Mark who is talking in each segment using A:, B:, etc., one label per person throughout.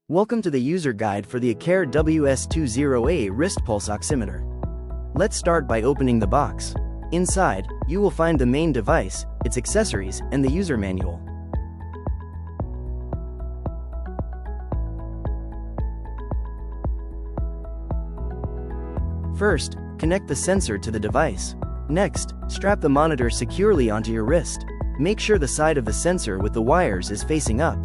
A: Welcome to the user guide for the ACCARE WS20A wrist pulse oximeter. Let's start by opening the box. Inside, you will find the main device, its accessories, and the user manual. First, connect the sensor to the device. Next, strap the monitor securely onto your wrist. Make sure the side of the sensor with the wires is facing up.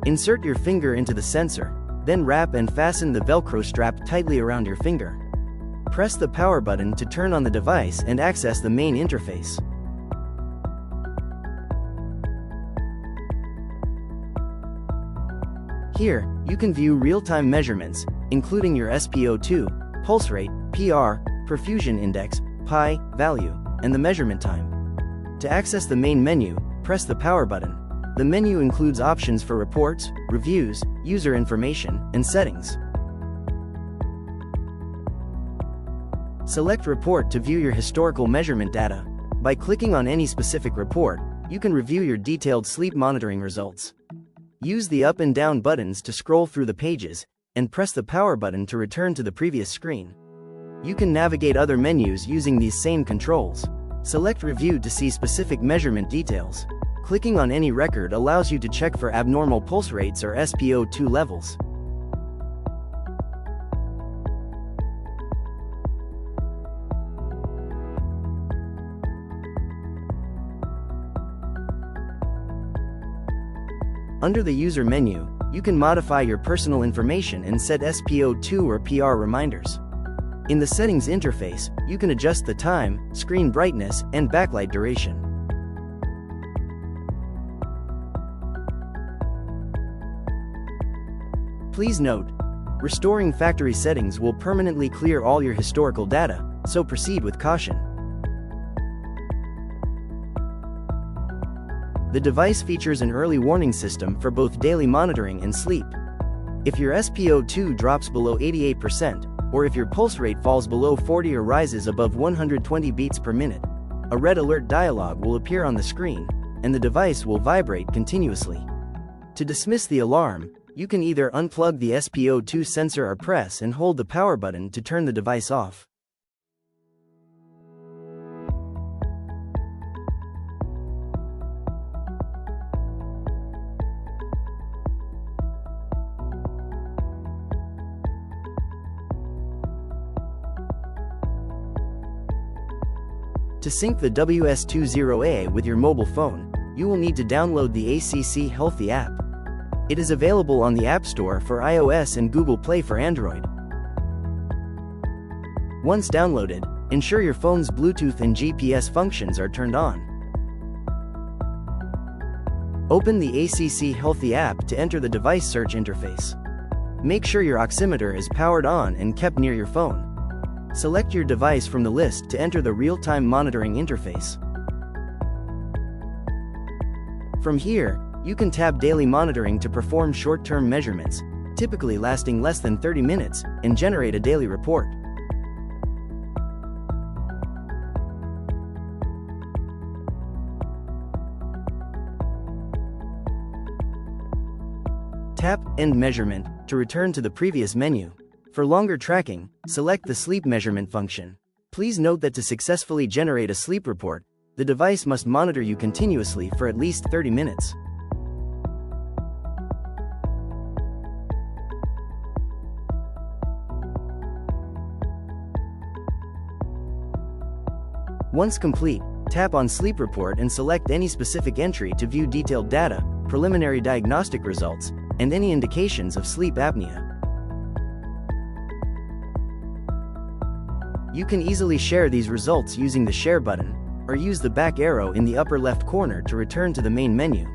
A: Insert your finger into the sensor, then wrap and fasten the Velcro strap tightly around your finger. Press the power button to turn on the device and access the main interface. Here, you can view real-time measurements, including your SpO2, pulse rate, PR, perfusion index, pi, value, and the measurement time. To access the main menu, press the power button. The menu includes options for reports, reviews, user information, and settings. Select Report to view your historical measurement data. By clicking on any specific report, you can review your detailed sleep monitoring results. Use the up and down buttons to scroll through the pages, and press the power button to return to the previous screen. You can navigate other menus using these same controls. Select Review to see specific measurement details. Clicking on any record allows you to check for abnormal pulse rates or SpO2 levels. Under the user menu, you can modify your personal information and set SpO2 or PR reminders. In the settings interface, you can adjust the time, screen brightness, and backlight duration. Please note, restoring factory settings will permanently clear all your historical data, so proceed with caution. The device features an early warning system for both daily monitoring and sleep. If your SpO2 drops below 88%, or if your pulse rate falls below 40 or rises above 120 beats per minute, a red alert dialog will appear on the screen, and the device will vibrate continuously. To dismiss the alarm, you can either unplug the SpO2 sensor or press and hold the power button to turn the device off. To sync the WS20A with your mobile phone, you will need to download the ACCARE Healthy app. It is available on the App Store for iOS and Google Play for Android. Once downloaded, ensure your phone's Bluetooth and GPS functions are turned on. Open the ACCARE Healthy app to enter the device search interface. Make sure your oximeter is powered on and kept near your phone. Select your device from the list to enter the real-time monitoring interface. From here, you can tap Daily Monitoring to perform short-term measurements, typically lasting less than 30 minutes, and generate a daily report. Tap End Measurement to return to the previous menu. For longer tracking, select the Sleep Measurement function. Please note that to successfully generate a sleep report, the device must monitor you continuously for at least 30 minutes. Once complete, tap on Sleep Report and select any specific entry to view detailed data, preliminary diagnostic results, and any indications of sleep apnea. You can easily share these results using the Share button, or use the back arrow in the upper left corner to return to the main menu.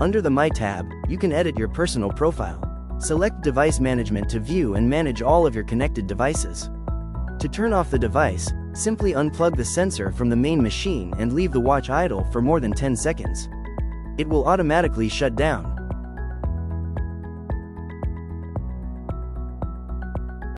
A: Under the My tab, you can edit your personal profile. Select Device Management to view and manage all of your connected devices. To turn off the device, simply unplug the sensor from the main machine and leave the watch idle for more than 10 seconds. It will automatically shut down.